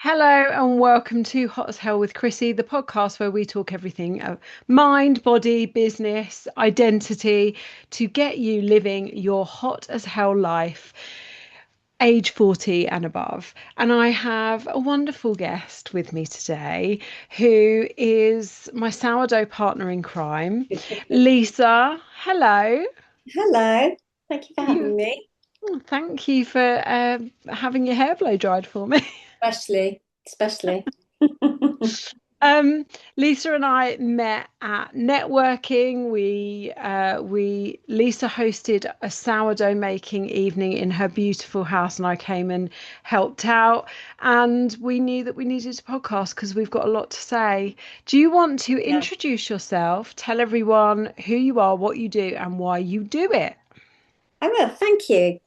Hello and welcome to Hot as Hell with Chrissy, the podcast where we talk everything of mind, body, business, identity to get you living your hot as hell life, age 40 and above. And I have a wonderful guest with me today who is my sourdough partner in crime, Lisa. Hello. Hello, thank you for You, having me. thank you for having your hair blow dried for me. Especially. Lisa and I met at networking. We Lisa hosted a sourdough making evening in her beautiful house, and I came and helped out. And we knew that we needed a podcast because we've got a lot to say. Do you want to Yeah, introduce yourself? Tell everyone who you are, what you do, and why you do it. I will. Thank you.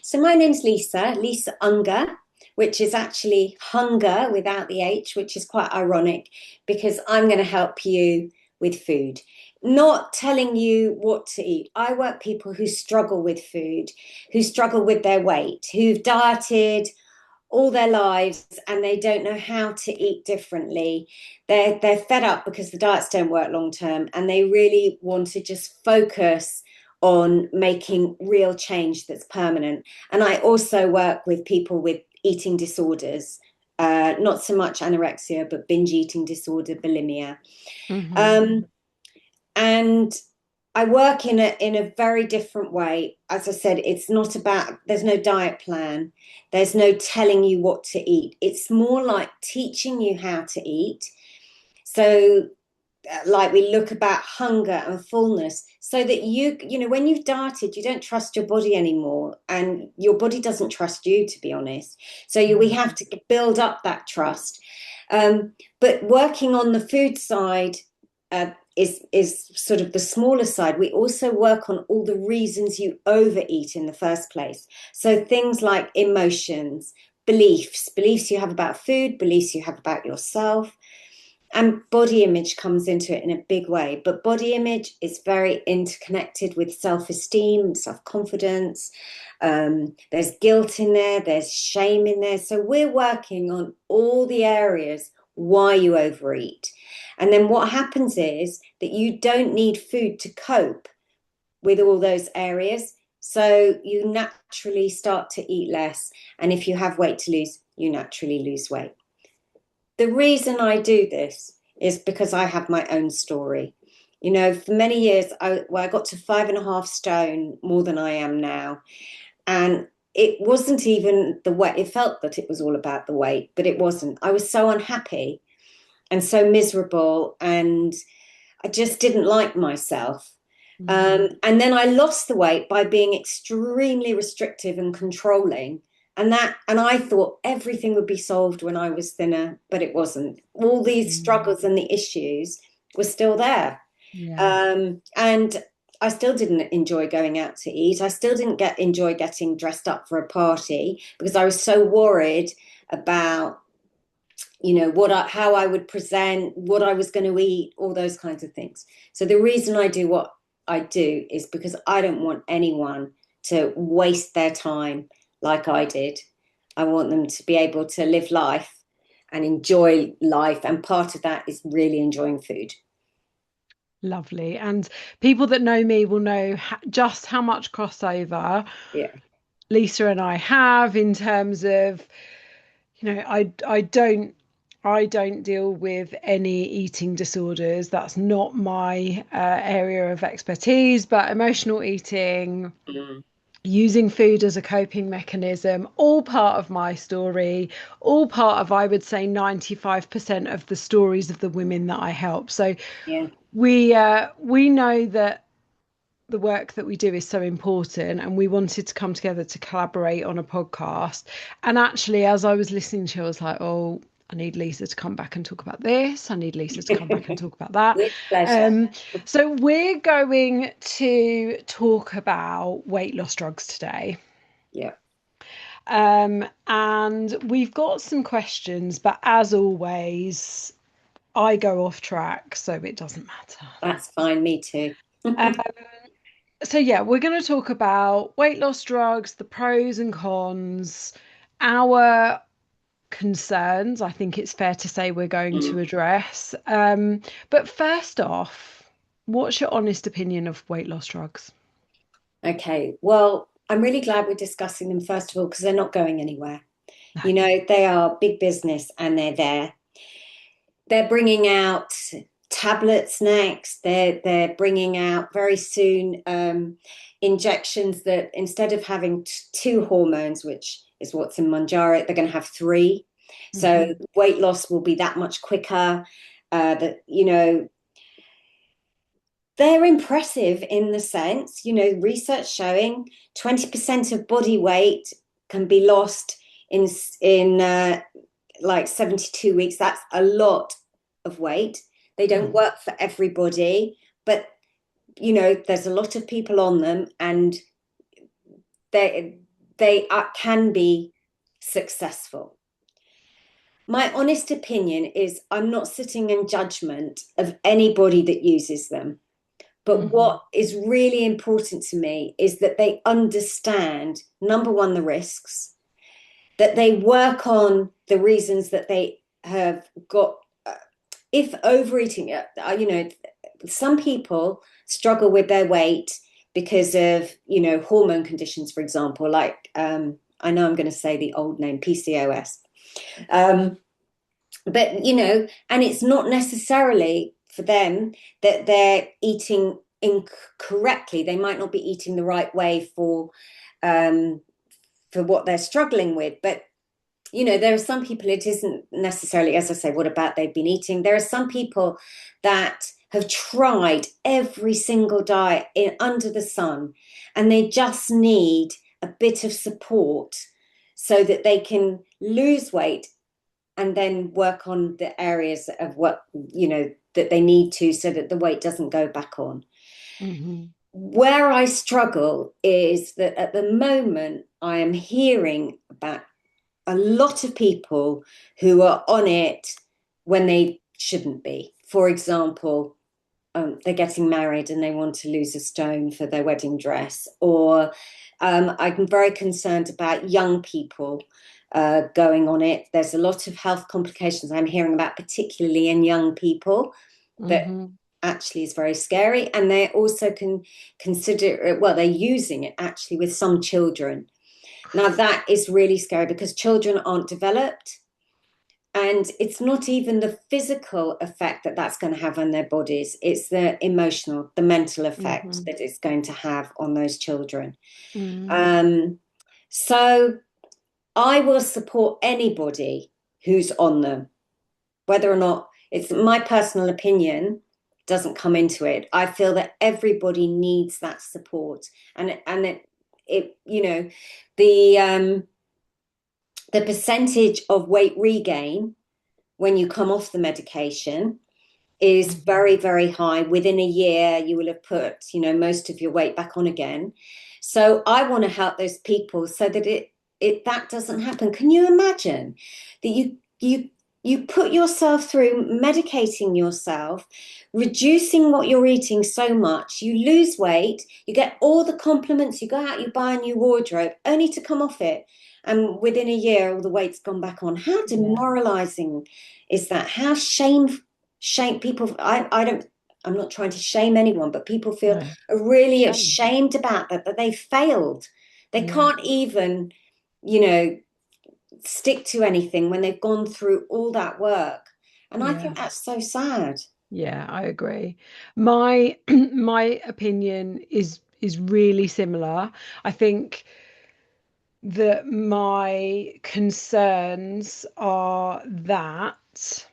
So my name's Lisa Unger, which is actually hunger without the H, which is quite ironic because I'm going to help you with food, not telling you what to eat. I work people who struggle with food, who struggle with their weight, who've dieted all their lives and they don't know how to eat differently. They're fed up because the diets don't work long term and they really want to just focus on making real change that's permanent. And I also work with people with eating disorders, not so much anorexia, but binge eating disorder, bulimia. Hmm. Um, and I work in a very different way. As I said, it's not about, there's no diet plan. There's no telling you what to eat. It's more like teaching you how to eat. So like we look about hunger and fullness so that when you've dieted, you don't trust your body anymore and your body doesn't trust you, to be honest. So we have to build up that trust. But working on the food side, is sort of the smaller side. We also work on all the reasons you overeat in the first place. So things like emotions, beliefs you have about food, beliefs you have about yourself, and body image comes into it in a big way. But body image is very interconnected with self-esteem, self-confidence. There's guilt in there, there's shame in there. So we're working on all the areas why you overeat. And then what happens is that you don't need food to cope with all those areas. So you naturally start to eat less. And if you have weight to lose, you naturally lose weight. The reason I do this is because I have my own story. For many years, I got to 5.5 stone more than I am now. And it wasn't even the weight. It felt that it was all about the weight, but it wasn't. I was so unhappy and so miserable, and I just didn't like myself. And then I lost the weight by being extremely restrictive and controlling. And I thought everything would be solved when I was thinner, but it wasn't. All these Mm. struggles and the issues were still there. Yeah. And I still didn't enjoy going out to eat. I still didn't enjoy getting dressed up for a party because I was so worried about, how I would present, what I was going to eat, all those kinds of things. So the reason I do what I do is because I don't want anyone to waste their time like I did. I want them to be able to live life and enjoy life. And part of that is really enjoying food. Lovely. And people that know me will know just how much crossover Yeah. Lisa and I have in terms of, I don't deal with any eating disorders. That's not my area of expertise, but emotional eating, Mm. using food as a coping mechanism, all part of my story, all part of, I would say, 95% of the stories of the women that I help. So Yeah. we know that the work that we do is so important, and we wanted to come together to collaborate on a podcast. And actually, as I was listening to it, I was like, oh, I need Lisa to come back and talk about this. I need Lisa to come back and talk about that. With pleasure. Um, so we're going to talk about weight loss drugs today. Yeah. And we've got some questions, but as always, I go off track, so it doesn't matter. That's fine. Me too. Um, so yeah, we're going to talk about weight loss drugs, the pros and cons, our concerns I think it's fair to say we're going to address. But first off, what's your honest opinion of weight loss drugs? Okay, well, I'm really glad we're discussing them first of all because they're not going anywhere. No. You know, they are big business and they're there. They're bringing out tablets next. They're bringing out very soon injections that instead of having two hormones, which is what's in Manjaro, they're going to have three. So Mm-hmm. weight loss will be that much quicker. That you know, they're impressive in the sense, you know, research showing 20% of body weight can be lost in like 72 weeks. That's a lot of weight. They don't work for everybody, but you know, there's a lot of people on them, and they can be successful. My honest opinion is I'm not sitting in judgment of anybody that uses them. But Mm-hmm. what is really important to me is that they understand, number one, the risks, that they work on the reasons that they have got. If overeating, you know, some people struggle with their weight because of, you know, hormone conditions, for example, like I know I'm going to say the old name, PCOS. Um, but, you know, and it's not necessarily for them that they're eating incorrectly. They might not be eating the right way um, for what they're struggling with. But you know, there are some people it isn't necessarily, as I say, what about they've been eating. There are some people that have tried every single diet under the sun, and they just need a bit of support so that they can lose weight and then work on the areas of what, you know, that they need to so that the weight doesn't go back on. Mm-hmm. Where I struggle is that at the moment I am hearing about a lot of people who are on it when they shouldn't be. For example, they're getting married and they want to lose a stone for their wedding dress, or I'm very concerned about young people going on it. There's a lot of health complications I'm hearing about, particularly in young people, that Mm-hmm. actually is very scary. And they also can consider it, well, they're using it actually with some children. Now, that is really scary because children aren't developed. And it's not even the physical effect that that's going to have on their bodies. It's the emotional, the mental effect Mm-hmm. that it's going to have on those children. Mm-hmm. Um, so I will support anybody who's on them, whether or not it's my personal opinion doesn't come into it. I feel that everybody needs that support, and it you know, the the percentage of weight regain when you come off the medication is Mm-hmm. very, very high. Within a year, you will have put, you know, most of your weight back on again. So I want to help those people so that it that doesn't happen. Can you imagine that you put yourself through medicating yourself, reducing what you're eating so much, you lose weight, you get all the compliments, you go out, you buy a new wardrobe, only to come off it. And within a year, all the weight's gone back on. How Yeah. demoralizing is that? How shame people. I don't. I'm not trying to shame anyone, but people feel No. really Shame. ashamed about that they failed. They Yeah. can't even, you know, stick to anything when they've gone through all that work. And I Yeah. think that's so sad. Yeah, I agree. My my opinion is really similar. I think that my concerns are that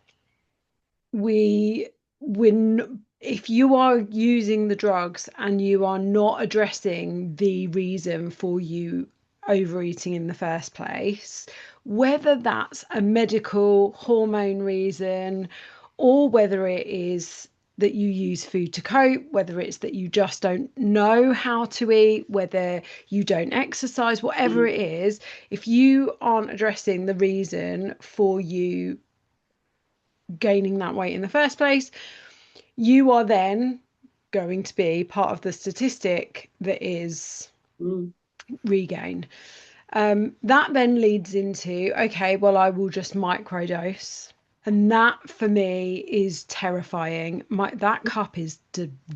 we when if you are using the drugs and you are not addressing the reason for you overeating in the first place, whether that's a medical hormone reason or whether it is that you use food to cope, whether it's that you just don't know how to eat, whether you don't exercise, whatever Mm, it is, if you aren't addressing the reason for you gaining that weight in the first place, you are then going to be part of the statistic that is mm, regain. That then leads into, okay, well, I will just microdose. And that for me is terrifying. That cup is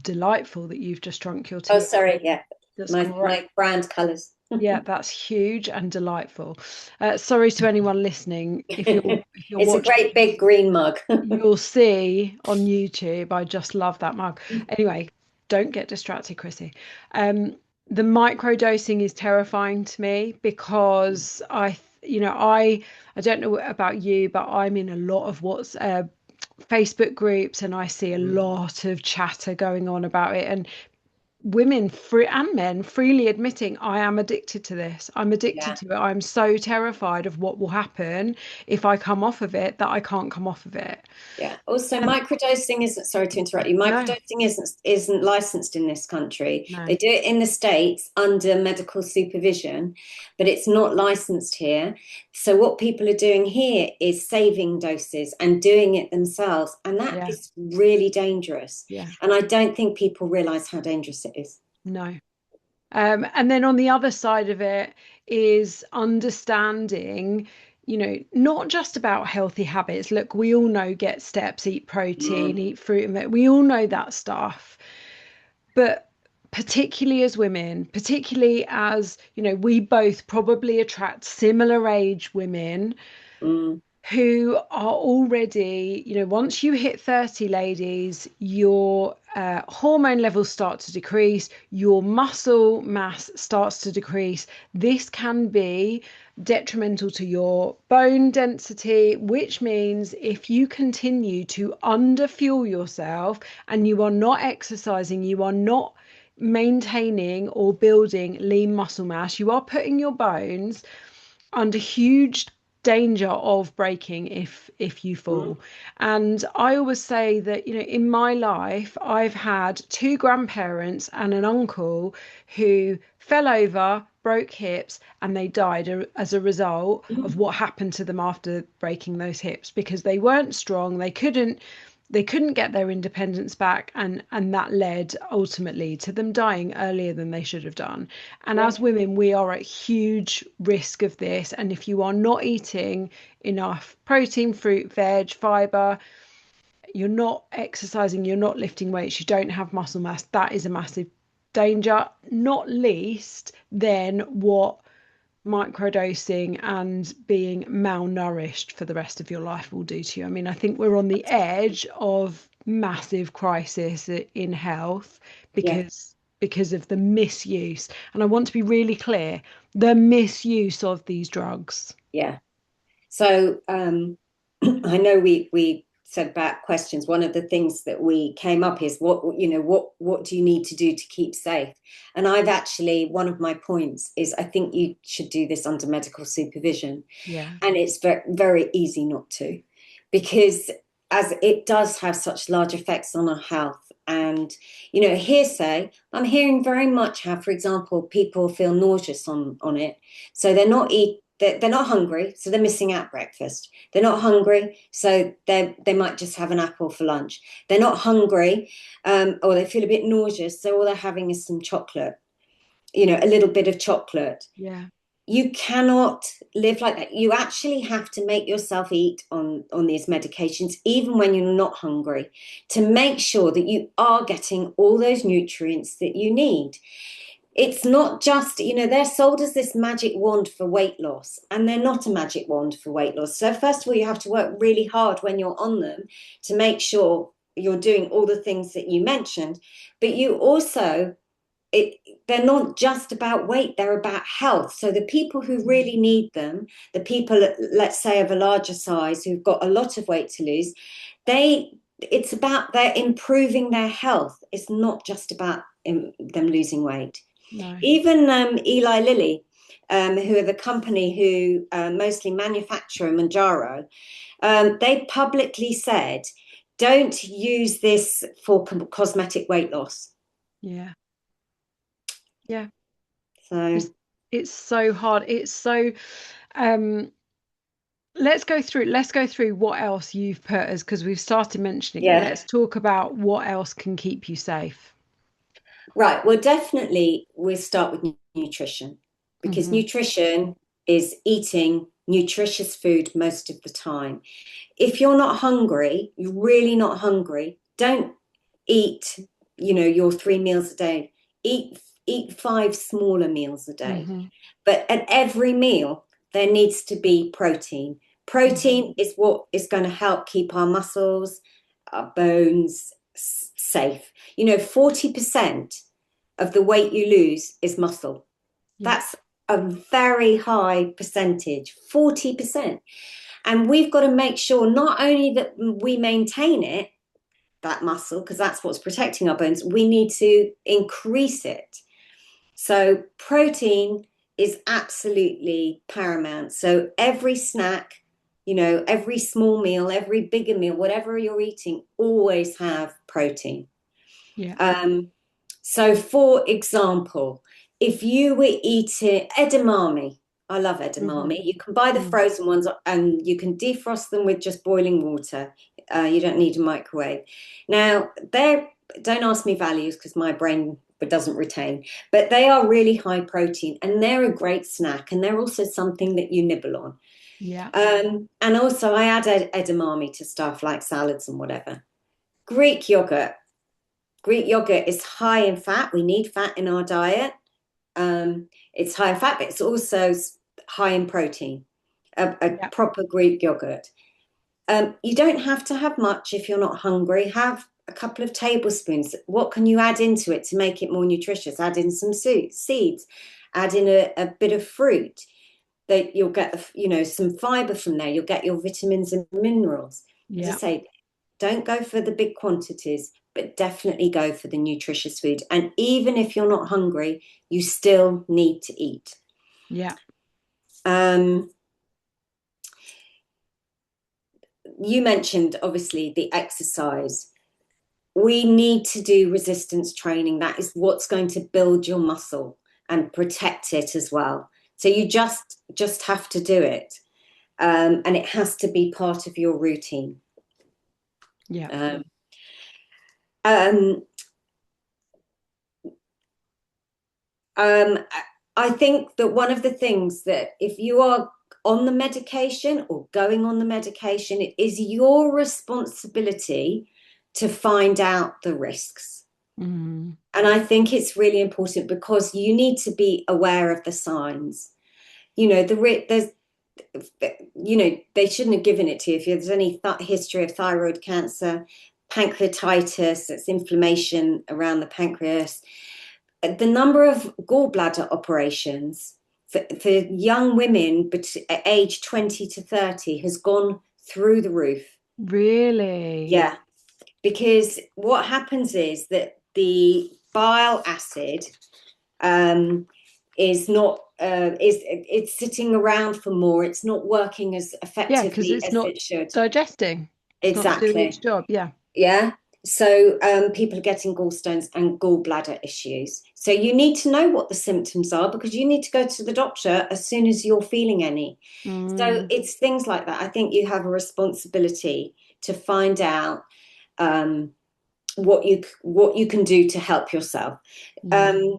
delightful that you've just drunk your Oh, tea. sorry. Yeah. That's My great. my brand colors. Yeah, that's huge and delightful. Sorry to anyone listening. If you're It's a watching great big green mug. you'll see on YouTube. I just love that mug. Anyway, don't get distracted, Chrissy. The microdosing is terrifying to me because I don't know about you, but I'm in a lot of Facebook groups and I see a lot of chatter going on about it, and women free and men freely admitting, I am addicted to this, I'm addicted Yeah. to it, I'm so terrified of what will happen if I come off of it that I can't come off of it. Yeah. Also, And microdosing isn't, sorry to interrupt you, no, microdosing isn't licensed in this country. no, They do it in the States under medical supervision, but it's not licensed here. So what people are doing here is saving doses and doing it themselves, and that yeah, is really dangerous. yeah, And I don't think people realize how dangerous it is. no. And then on the other side of it is understanding, not just about healthy habits. Look, we all know get steps, eat protein, Mm, eat fruit and veg. We all know that stuff. But particularly as women, particularly as, we both probably attract similar age women mm, who are already, once you hit 30, ladies, your hormone levels start to decrease, your muscle mass starts to decrease. This can be detrimental to your bone density, which means if you continue to underfuel yourself and you are not exercising, you are not maintaining or building lean muscle mass, you are putting your bones under huge danger of breaking if you mm, fall. And I always say that, in my life I've had two grandparents and an uncle who fell over, broke hips, and they died as a result of mm. what happened to them after breaking those hips, because they weren't strong, they couldn't get their independence back, and that led ultimately to them dying earlier than they should have done. And Yeah. as women, we are at huge risk of this, and if you are not eating enough protein, fruit, veg, fiber, you're not exercising, you're not lifting weights, you don't have muscle mass, that is a massive danger, not least then what microdosing and being malnourished for the rest of your life will do to you. I mean, I think we're on the edge of massive crisis in health Yeah. because of the misuse. And I want to be really clear, the misuse of these drugs. Yeah. So I know we said about questions. One of the things that we came up is what do you need to do to keep safe? And I've actually, one of my points is I think you should do this under medical supervision. Yeah. And it's very, very easy not to, because as it does have such large effects on our health. And hearsay, I'm hearing very much how, for example, people feel nauseous on it, so they're not hungry, so they're missing out breakfast. They're not hungry, so they might just have an apple for lunch. They're not hungry, or they feel a bit nauseous, so all they're having is some chocolate, a little bit of chocolate. Yeah. You cannot live like that. You actually have to make yourself eat on these medications, even when you're not hungry, to make sure that you are getting all those nutrients that you need. It's not just, they're sold as this magic wand for weight loss, and they're not a magic wand for weight loss. So first of all, you have to work really hard when you're on them to make sure you're doing all the things that you mentioned, but you also, they're not just about weight, they're about health. So the people who really need them, the people, let's say, of a larger size who've got a lot of weight to lose, it's about their improving their health. It's not just about them losing weight. No. Even Eli Lilly, who are the company who mostly manufacture Manjaro, they publicly said, don't use this for cosmetic weight loss. Yeah. Yeah. So, It's so hard. It's so um let's go through what else you've put as, because we've started mentioning it. yeah. Let's talk about what else can keep you safe. Right. Well, definitely we'll start with nutrition, because Hmm. nutrition is eating nutritious food most of the time. If you're not hungry, you're really not hungry, don't eat, your 3 meals a day. Eat 5 smaller meals a day. Mm-hmm. But at every meal, there needs to be protein. Mm-hmm. Protein is what is going to help keep our muscles, our bones safe. 40% of the weight you lose is muscle. Yeah. That's a very high percentage, 40%. And we've got to make sure not only that we maintain it, that muscle, because that's what's protecting our bones, we need to increase it. So protein is absolutely paramount. So every snack, every small meal, every bigger meal, whatever you're eating, always have protein. Yeah. So for example, if you were eating edamame, I love Mm-hmm. edamame. You can buy the Mm. frozen ones and you can defrost them with just boiling water. You don't need a microwave. Now, don't ask me values because my brain doesn't retain, but they are really high protein and they're a great snack and they're also something that you nibble on. Yeah. And also I add edamame to stuff like salads and whatever. Greek yogurt. Greek yogurt is high in fat. We need fat in our diet. It's high in fat, but it's also high in protein. A Yeah. proper Greek yogurt. You don't have to have much if you're not hungry. Have a couple of tablespoons. What can you add into it to make it more nutritious? Add in some seeds. Add in a bit of fruit. That you'll get, some fiber from there. You'll get your vitamins and minerals. As I Yeah. say, don't go for the big quantities, but definitely go for the nutritious food. And even if you're not hungry, you still need to eat. Yeah. Um, you mentioned obviously the exercise. We need to do resistance training. That is what's going to build your muscle and protect it as well. So you just have to do it, and it has to be part of your routine. Yeah. Um, um, um, I think that one of the things that if you are on the medication or going on the medication, it is your responsibility to find out the risks. Mm. And I think it's really important because you need to be aware of the signs. There's, they shouldn't have given it to you if there's any history of thyroid cancer, pancreatitis, that's inflammation around the pancreas. The number of gallbladder operations for young women age 20 to 30 has gone through the roof. Really? Yeah, because what happens is that the bile acid is not it's sitting around for more. It's not working as Yeah, because effectively it's as not it should. digesting. It's not doing its Exactly. job. Yeah. Yeah. So people are getting gallstones and gallbladder issues. So you need to know what the symptoms are because you need to go to the doctor as soon as you're feeling any. So Mm. it's things like that. I think you have a responsibility to find out what you can do to help yourself. Yeah. Um,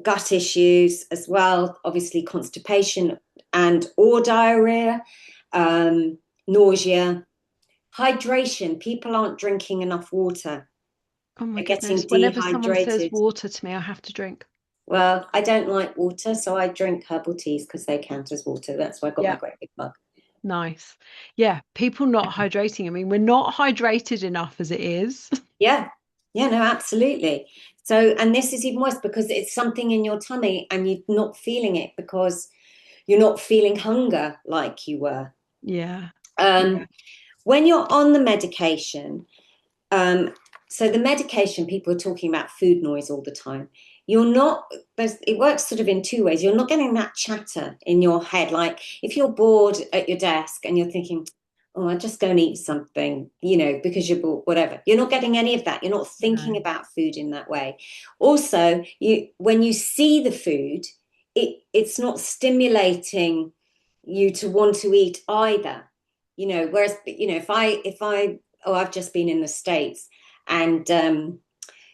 Gut issues as well, obviously constipation and or diarrhea, nausea, hydration. People aren't drinking enough water. Oh my They're goodness. getting Whenever someone says dehydrated. water to me, I have to drink. Well, I don't like water, so I drink herbal teas because they count as water. That's why I got my Yeah. great big mug. Nice. Yeah. People not hydrating. I mean, we're not hydrated enough as it is. Yeah, yeah, no, absolutely. So, and this is even worse because it's something in your tummy and you're not feeling it because you're not feeling hunger like you were. Yeah. Yeah. Um, when you're on the medication, um, so the medication, people are talking about food noise all the time. You're not, it works sort of in two ways. You're not getting that chatter in your head. Like if you're bored at your desk and you're thinking, oh, I'll just go and eat something, because you're bored, whatever. You're not getting any of that. You're not thinking No. about food in that way. Also, when you see the food, it's not stimulating you to want to eat either. Whereas, if I oh, I've just been in the States and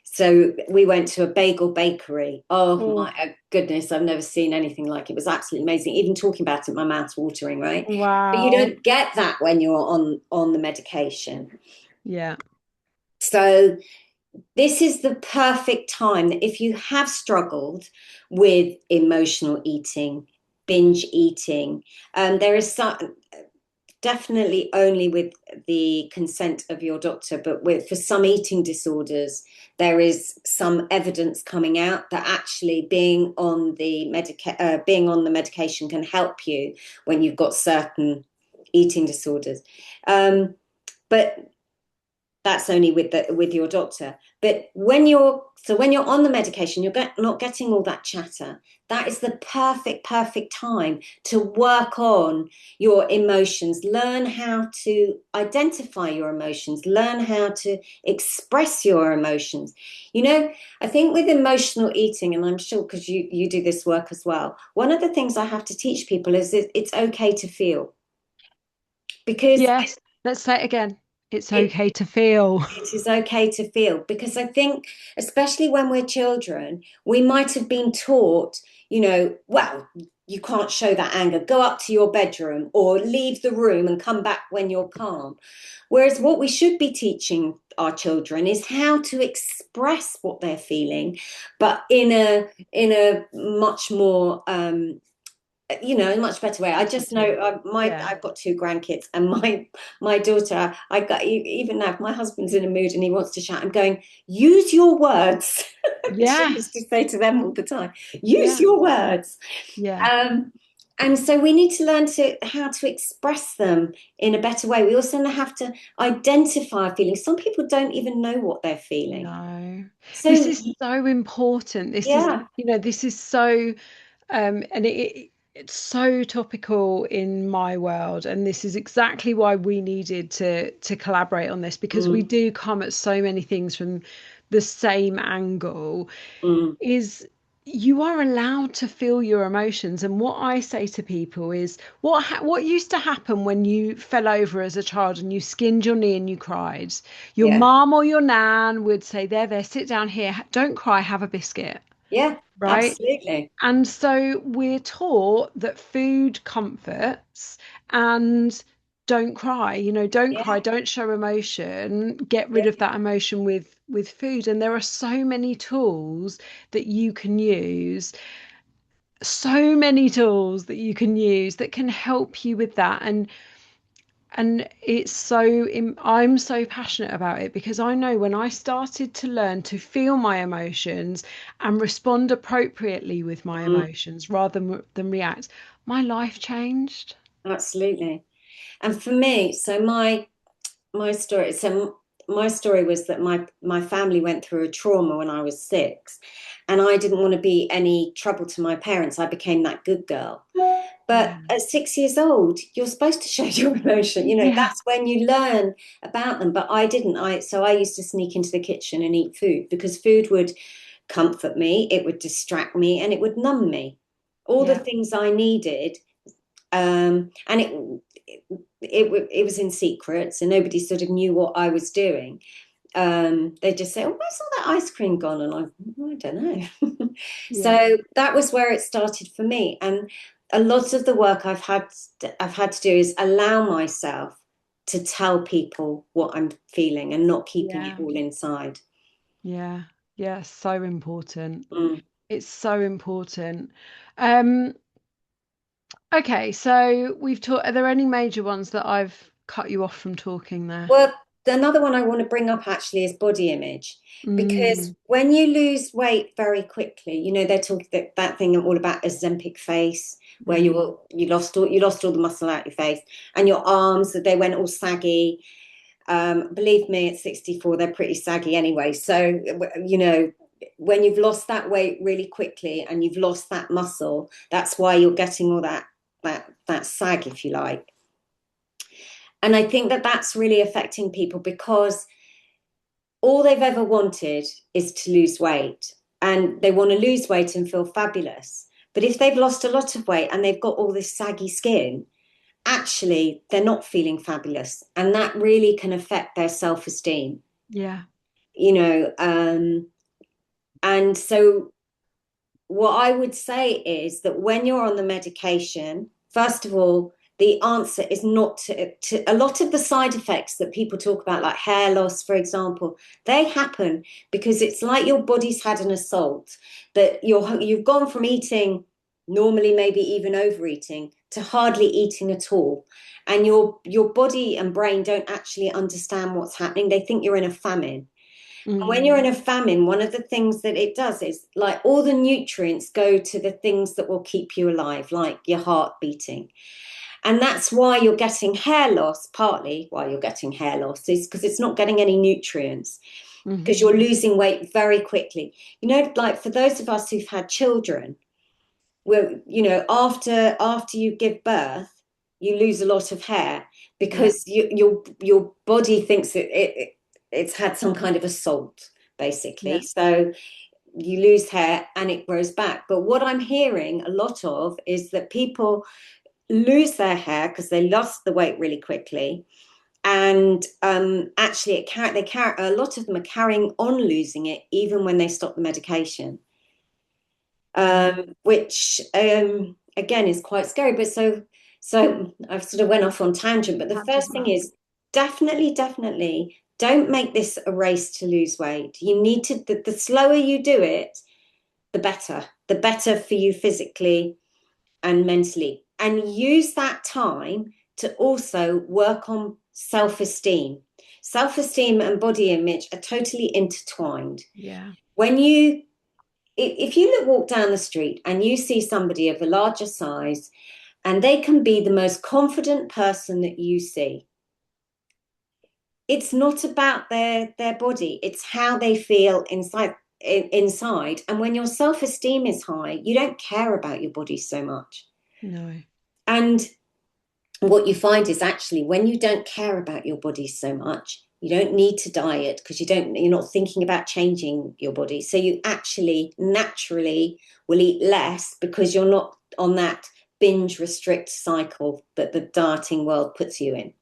So we went to a bagel bakery. Oh Oh, my goodness, I've never seen anything like it. It was absolutely amazing. Even talking about it, my mouth's watering, right? But you wow. don't get that when you're on the medication. Yeah. So this is the perfect time that if you have struggled with emotional eating, binge eating, there is some, definitely only with the consent of your doctor, but with for some eating disorders, there is some evidence coming out that actually being on the medication can help you when you've got certain eating disorders. But that's only with your doctor. But when you're on the medication, not getting all that chatter. That is the perfect time to work on your emotions. Learn how to identify your emotions. Learn how to express your emotions. You know, I think with emotional eating, and I'm sure because you do this work as well. One of the things I have to teach people is that it's okay to feel because Yes. Let's say it again. It's it okay to feel. it is okay to feel because I think, especially when we're children, we might have been taught, well, you can't show that anger. Go up to your bedroom or leave the room and come back when you're calm. Whereas what we should be teaching our children is how to express what they're feeling, but in a much more a much better way. I just know Positive. Yeah. I've got two grandkids, and my daughter. I got even now. If my husband's in a mood and he wants to shout, I'm going, use your words. She used to Yes. say to them all the time, use Yeah. your words. Yeah. Um, and so we need to learn how to express them in a better way. We also have to identify our feelings. Some people don't even know what they're feeling. No. This So is so important. yeah, This is so and it's so topical in my world, and this is exactly why we needed to collaborate on this, because we mm, do come at so many things from the same angle. mm, Is you are allowed to feel your emotions, and what I say to people is what used to happen when you fell over as a child and you skinned your knee and you cried. Your yeah, mom or your nan would say, there, sit down here, don't cry, have a biscuit, yeah, right? absolutely, And so we're taught that food comforts, and don't cry, don't cry, yeah, don't show emotion, get rid yeah. of that emotion with food. And there are so many tools that you can use, so many tools that you can use that can help you with that. And it's I'm so passionate about it, because I know when I started to learn to feel my emotions and respond appropriately with my Mm. emotions rather than react, my life changed. Absolutely. And for me, so my story, so my story was that my family went through a trauma when I was 6, and I didn't want to be any trouble to my parents. I became that good girl. But Yeah. at 6 years old, you're supposed to show your emotion. Yeah. That's when you learn about them. But I didn't. I used to sneak into the kitchen and eat food because food would comfort me, it would distract me, and it would numb me. All the Yeah. things I needed, and it was in secret, so nobody sort of knew what I was doing. They just say, "Oh, where's all that ice cream gone?" And I don't know. Yeah. So that was where it started for me, and a lot of the work I've had to do is allow myself to tell people what I'm feeling and not keeping it Yeah. all inside. Yeah. Yeah. So important. Mm. It's so important. Um, okay, so we've talked, are there any major ones that I've cut you off from talking there? Well, another one I want to bring up actually is body image, because Mm, when you lose weight very quickly, they're talking that thing all about Ozempic face, where mm, you lost all the muscle out your face, and your arms they went all saggy. Believe me, at 64, they're pretty saggy anyway. So when you've lost that weight really quickly and you've lost that muscle, that's why you're getting all that sag, if you like. And I think that that's really affecting people because all they've ever wanted is to lose weight, and they want to lose weight and feel fabulous. But if they've lost a lot of weight and they've got all this saggy skin, actually, they're not feeling fabulous. And that really can affect their self esteem. yeah, You know, And so what I would say is that when you're on the medication, first of all, the answer is not to a lot of the side effects that people talk about, like hair loss, for example, they happen because it's like your body's had an assault, that you've gone from eating normally, maybe even overeating, to hardly eating at all. And your body and brain don't actually understand what's happening. They think you're in a famine. And when you're in Mm. a famine, one of the things that it does is like all the nutrients go to the things that will keep you alive, like your heart beating. And that's why you're getting hair loss, partly why you're getting hair loss is because it's not getting any nutrients, because Mm-hmm. you're losing weight very quickly. You know, like for those of us who've had children, well, you know, after you give birth, you lose a lot of hair Yeah. because your body thinks that it's had some kind of assault, basically. Yeah. So you lose hair and it grows back. But what I'm hearing a lot of is that people lose their hair because they lost the weight really quickly. And actually, a lot of them are carrying on losing it even when they stop the medication, Mm. which again is quite scary. But so I've sort of went off on tangent. But the That's first thing right. is definitely don't make this a race to lose weight. You need to the slower you do it, the better for you physically and mentally. And use that time to also work on self-esteem. Self-esteem and body image are totally intertwined. Yeah. When you if you walk down the street and you see somebody of a larger size and they can be the most confident person that you see, it's not about their body, it's how they feel inside. And when your self-esteem is high, you don't care about your body so much. No. And what you find is actually when you don't care about your body so much, you don't need to diet because you're not thinking about changing your body. So you actually naturally will eat less because you're not on that binge restrict cycle that the dieting world puts you in.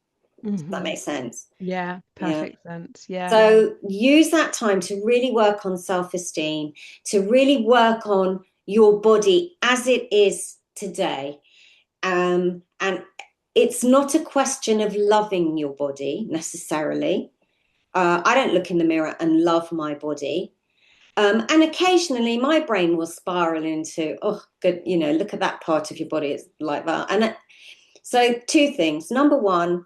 Does that Mm-hmm. make sense? Yeah. Yeah. Perfect sense. Yeah. So use that time to really work on self-esteem, to really work on your body as it is today. And it's not a question of loving your body necessarily. I don't look in the mirror and love my body. And occasionally my brain will spiral into, oh, good, look at that part of your body. It's like that. So two things. Number one,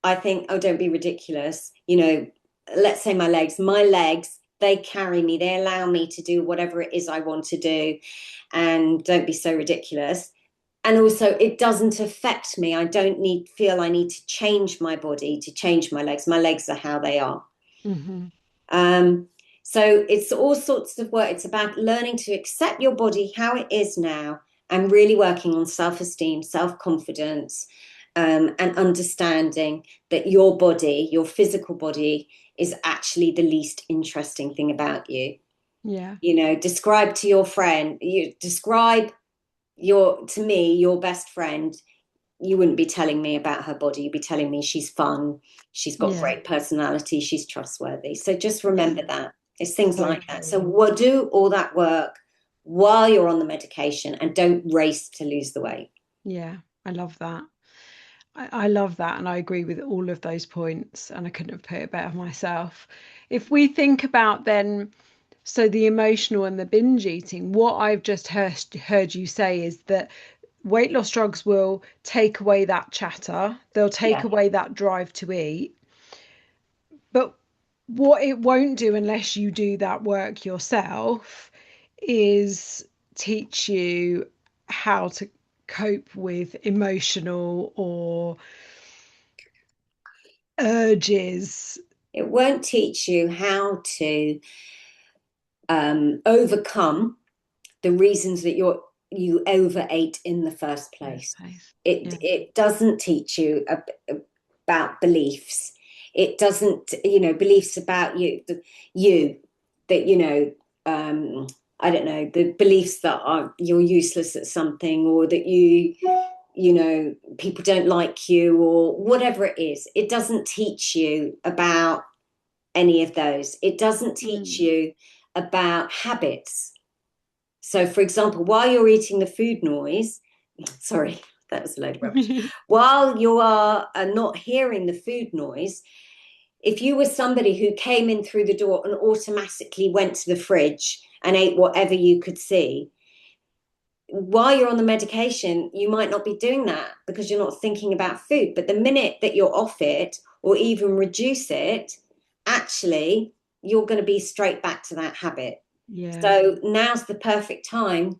I think, oh, don't be ridiculous. Let's say my legs, they carry me, they allow me to do whatever it is I want to do. And don't be so ridiculous. And also, it doesn't affect me. I don't feel I need to change my body to change my legs. My legs are how they are. Mm-hmm. Um, so it's all sorts of work. It's about learning to accept your body how it is now and really working on self-esteem, self-confidence, and understanding that your body, your physical body, is actually the least interesting thing about you. Yeah. Describe to your friend, you describe to me, your best friend, you wouldn't be telling me about her body. You'd be telling me she's fun, she's got Yeah. great personality, she's trustworthy. So just Yeah. remember that. It's things So like that. So true. we'll do all that work while you're on the medication and don't race to lose the weight. Yeah. I love that. I love that. And I agree with all of those points. And I couldn't have put it better myself. If we think about then, so the emotional and the binge eating, what I've just heard you say is that weight loss drugs will take away that chatter, they'll take Yeah. away that drive to eat. But what it won't do unless you do that work yourself is teach you how to cope with emotional or urges. It won't teach you how to overcome the reasons that you overate in the first First place. place. It Yeah. it doesn't teach you about beliefs. It doesn't, beliefs about you that I don't know, the beliefs that you're useless at something, or that people don't like you, or whatever it is. It doesn't teach you about any of those. It doesn't teach Mm. you about habits. So, for example, while you're eating the food noise, sorry, that was a load of rubbish. While you are not hearing the food noise, if you were somebody who came in through the door and automatically went to the fridge and ate whatever you could see, while you're on the medication, you might not be doing that because you're not thinking about food. But the minute that you're off it or even reduce it, actually, you're going to be straight back to that habit. Yeah. So now's the perfect time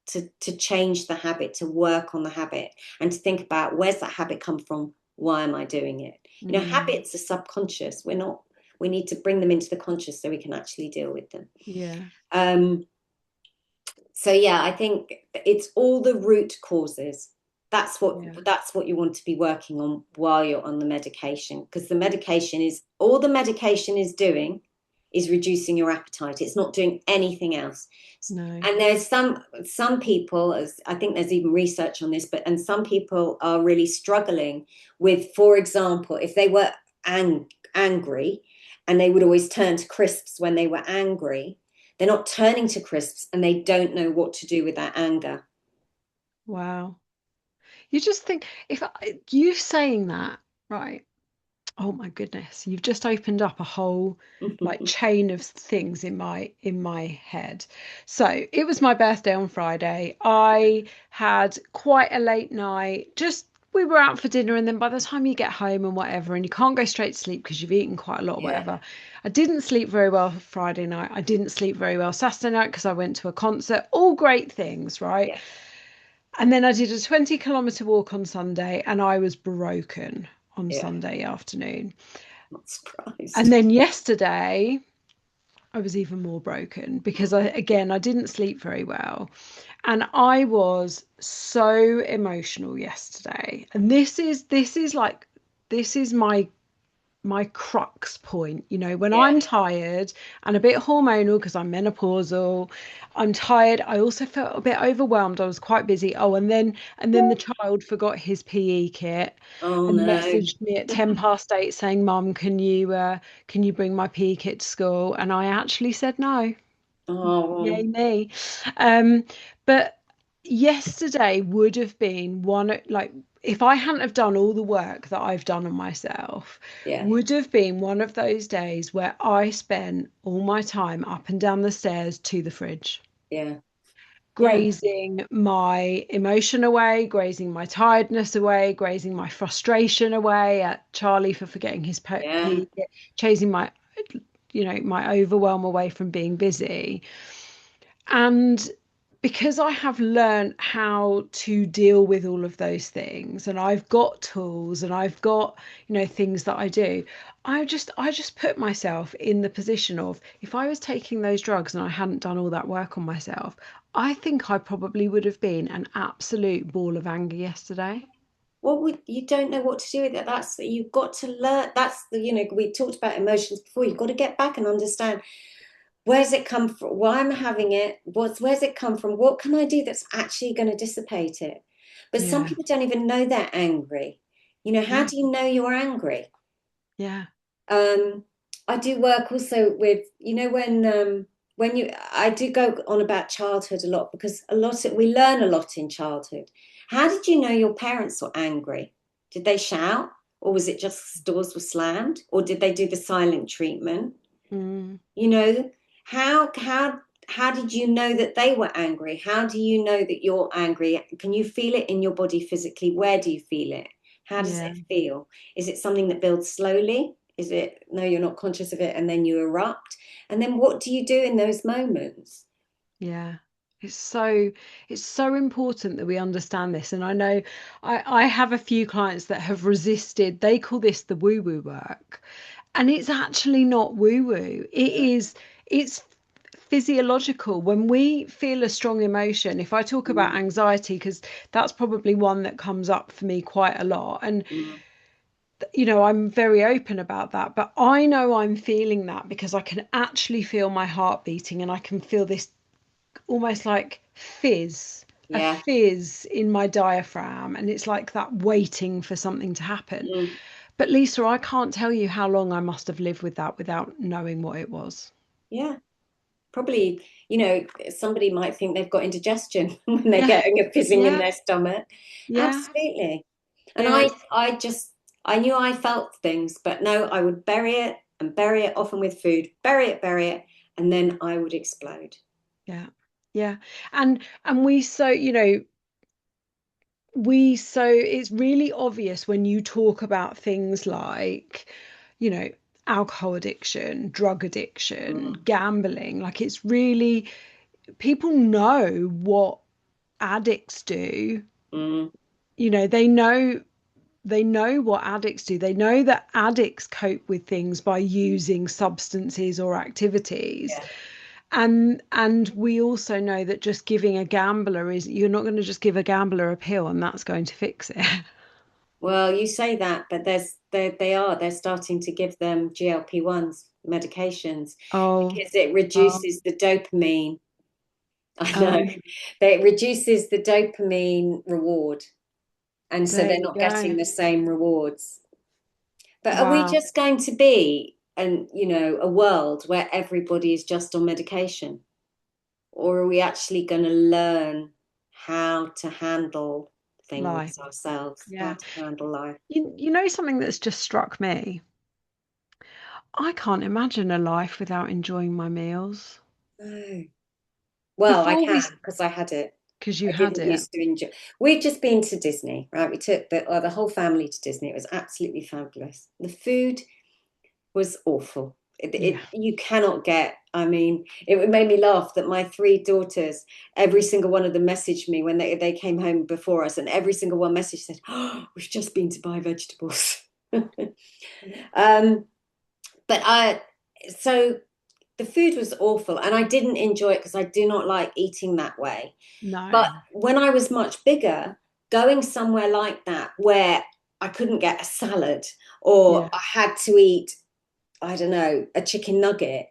to change the habit, to work on the habit, and to think about, where's that habit come from? Why am I doing it? Habits are subconscious. We need to bring them into the conscious so we can actually deal with them. Yeah. So yeah, I think it's all the root causes. Yeah. That's what you want to be working on while you're on the medication, because the medication is all the medication is doing is reducing your appetite. It's not doing anything else. No. And there's some people, as I think there's even research on this, and some people are really struggling with, for example, if they were angry and they would always turn to crisps when they were angry, they're not turning to crisps and they don't know what to do with that anger. Wow. You just think you saying that, right? Oh my goodness, you've just opened up a whole like chain of things in my head. So it was my birthday on Friday. I had quite a late night. Just we were out for dinner, and then by the time you get home and whatever, and you can't go straight to sleep because you've eaten quite a lot or Yeah, whatever. I didn't sleep very well Friday night. I didn't sleep very well Saturday night because I went to a concert. All great things, right? yeah, And then I did a 20-kilometer walk on Sunday, and I was broken on yeah. Sunday afternoon. Not And surprised. then yesterday, I was even more broken because I didn't sleep very well. And I was so emotional yesterday. And this is my crux point. When Yeah. I'm tired and a bit hormonal because I'm menopausal, I'm tired. I also felt a bit overwhelmed. I was quite busy. Oh, and then the child forgot his PE kit Oh and no. messaged me at 10 past 8 saying, "Mum, can you bring my PE kit to school?" And I actually said no. Yay Oh, me. Um, but yesterday would have been like if I hadn't have done all the work that I've done on myself, yeah, would have been one of those days where I spent all my time up and down the stairs to the fridge, yeah, yeah, grazing my emotion away, grazing my tiredness away, grazing my frustration away at Charlie for forgetting his yeah, PE kit, chasing my overwhelm away from being busy. And because I have learned how to deal with all of those things and I've got tools and I've got, things that I do, I just put myself in the position of if I was taking those drugs and I hadn't done all that work on myself, I think I probably would have been an absolute ball of anger yesterday. what would you don't know what to do with it? That's you've got to learn. That's we talked about emotions before. You've got to get back and understand, where's it come from? Why am I having it? Where's it come from? What can I do that's actually going to dissipate it? But some Yeah. people don't even know they're angry. How No. do you know you're angry? Yeah. Um, I do work also with, when I do go on about childhood a lot, because we learn a lot in childhood. How did you know your parents were angry? Did they shout, or was it just doors were slammed, or did they do the silent treatment? Mm, You know, how did you know that they were angry? How do you know that you're angry? Can you feel it in your body physically? Where do you feel it? How does yeah. it feel? Is it something that builds slowly? Is it no, you're not conscious of it and then you erupt? And then what do you do in those moments? Yeah. It's so it's so important that we understand this. And I know I have a few clients that have resisted, they call this the woo-woo work. And it's actually not woo-woo. It's physiological. When we feel a strong emotion, if I talk about Mm, anxiety, because that's probably one that comes up for me quite a lot. And mm, I'm very open about that, but I know I'm feeling that because I can actually feel my heart beating and I can feel this almost like a yeah. fizz in my diaphragm, and it's like that waiting for something to happen. Mm, But Lisa, I can't tell you how long I must have lived with that without knowing what it was. yeah. probably, somebody might think they've got indigestion when they're Yeah. getting a fizzing in Yeah. their stomach. Yeah. Absolutely. And Yeah. I knew I felt things, but no, I would bury it and bury it, often with food, bury it, and then I would explode. Yeah. Yeah. And we so it's really obvious when you talk about things like, you know, alcohol addiction, drug addiction, Mm, gambling. Like, it's really, people know what addicts do. mm, They know what addicts do. They know that addicts cope with things by using substances or activities. yeah. And we also know that just giving a gambler is, you're not going to just give a gambler a pill and that's going to fix it. Well, you say that, but they're starting to give them GLP1's medications Oh, because it oh, reduces the dopamine. I know. oh, But it reduces the dopamine reward. And so there they're you not go. getting the same rewards. But are we Wow. just going to be a world where everybody is just on medication? Or are we actually going to learn how to handle Life. things ourselves, how Yeah. to handle life? You know something that's just struck me? I can't imagine a life without enjoying my meals. No. Well, I Before we, can because I had it. because you I had didn't it. used to enjoy. We'd just been to Disney, right? We took the whole family to Disney. It was absolutely fabulous. The food was awful. Yeah. You cannot get. I mean, it made me laugh that my three daughters, every single one of them messaged me when they came home before us, and every single one message said, "Oh, we've just been to buy vegetables." um, but so the food was awful, and I didn't enjoy it because I do not like eating that way. No. But when I was much bigger, going somewhere like that where I couldn't get a salad or Yeah. I had to eat, I don't know, a chicken nugget,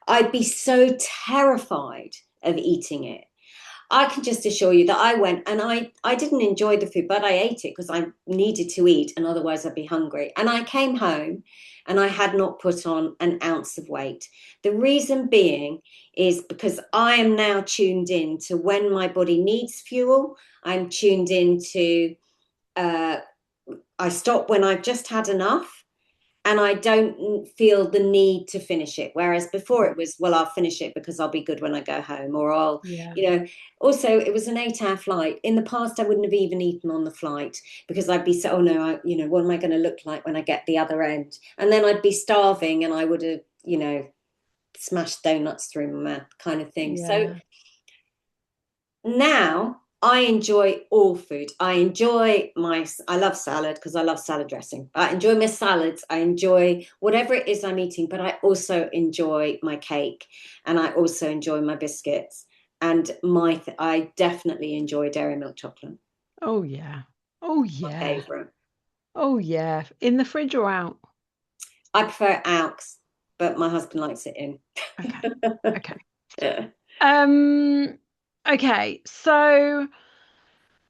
I'd be so terrified of eating it. I can just assure you that I went and I didn't enjoy the food, but I ate it because I needed to eat and otherwise I'd be hungry. And I came home and I had not put on an ounce of weight. The reason being is because I am now tuned in to when my body needs fuel. I'm tuned in to, uh, I stop when I've just had enough and I don't feel the need to finish it. Whereas before it was, well, I'll finish it because I'll be good when I go home, or I'll, Yeah. also it was an 8 hour flight. In the past, I wouldn't have even eaten on the flight because I'd be so, oh no, what am I going to look like when I get the other end? And then I'd be starving and I would have, smashed donuts through my mouth kind of thing. So Yeah. now I enjoy all food. I love salad because I love salad dressing. I enjoy my salads. I enjoy whatever it is I'm eating, but I also enjoy my cake and I also enjoy my biscuits. And I definitely enjoy dairy milk chocolate, Oh yeah. Oh my yeah. favorite. Oh yeah. In the fridge or out? I prefer it out, but my husband likes it in. Okay. Okay. Um, okay. So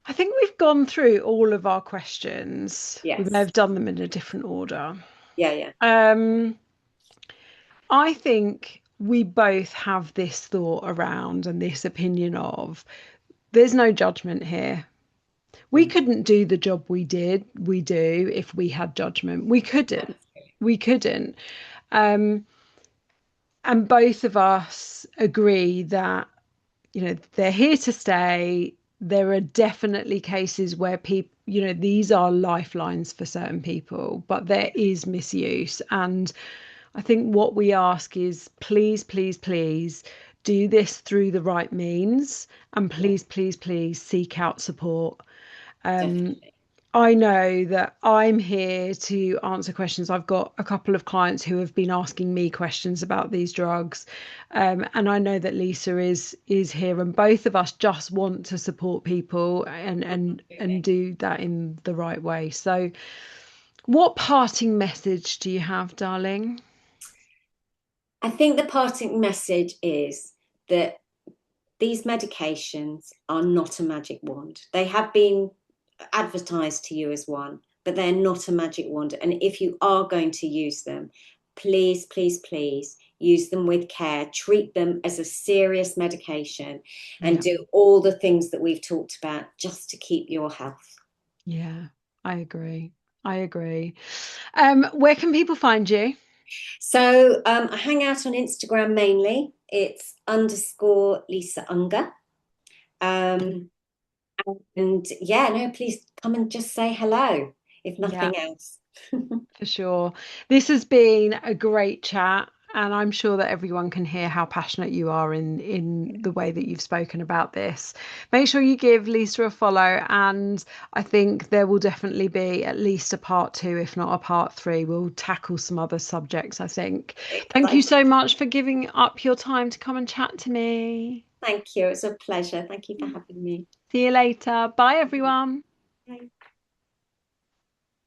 I think we've gone through all of our questions. We may Yes. have done them in a different order. Yeah, yeah. Um, I think we both have this thought around and this opinion of, there's no judgment here. We Mm. couldn't do the job we do if we had judgment. We couldn't. We couldn't. Um, and both of us agree that, they're here to stay. There are definitely cases where people, these are lifelines for certain people, but there is misuse. And I think what we ask is, please, please, please do this through the right means, and Yeah, please, please, please seek out support. Um, definitely. I know that I'm here to answer questions. I've got a couple of clients who have been asking me questions about these drugs, and I know that Lisa is here, and both of us just want to support people and Absolutely. do that in the right way. So, what parting message do you have, darling? I think the parting message is that these medications are not a magic wand. They have been advertised to you as one, but they're not a magic wand. And if you are going to use them, please, please, please use them with care, treat them as a serious medication, and Yeah. do all the things that we've talked about just to keep your health. Yeah, I agree. I agree. Where can people find you? So I hang out on Instagram mainly. It's underscore Lisa Unger. Um, and yeah, no, please come and just say hello, if Yeah, nothing else. for sure. This has been a great chat, and I'm sure that everyone can hear how passionate you are in the way that you've spoken about this. Make sure you give Lisa a follow, and I think there will definitely be at least a part two, if not a part three. We'll tackle some other subjects, I think. Thank you Exciting. so much for giving up your time to come and chat to me. Thank you. It's a pleasure. Thank you for having me. See you later. Bye, everyone. Bye.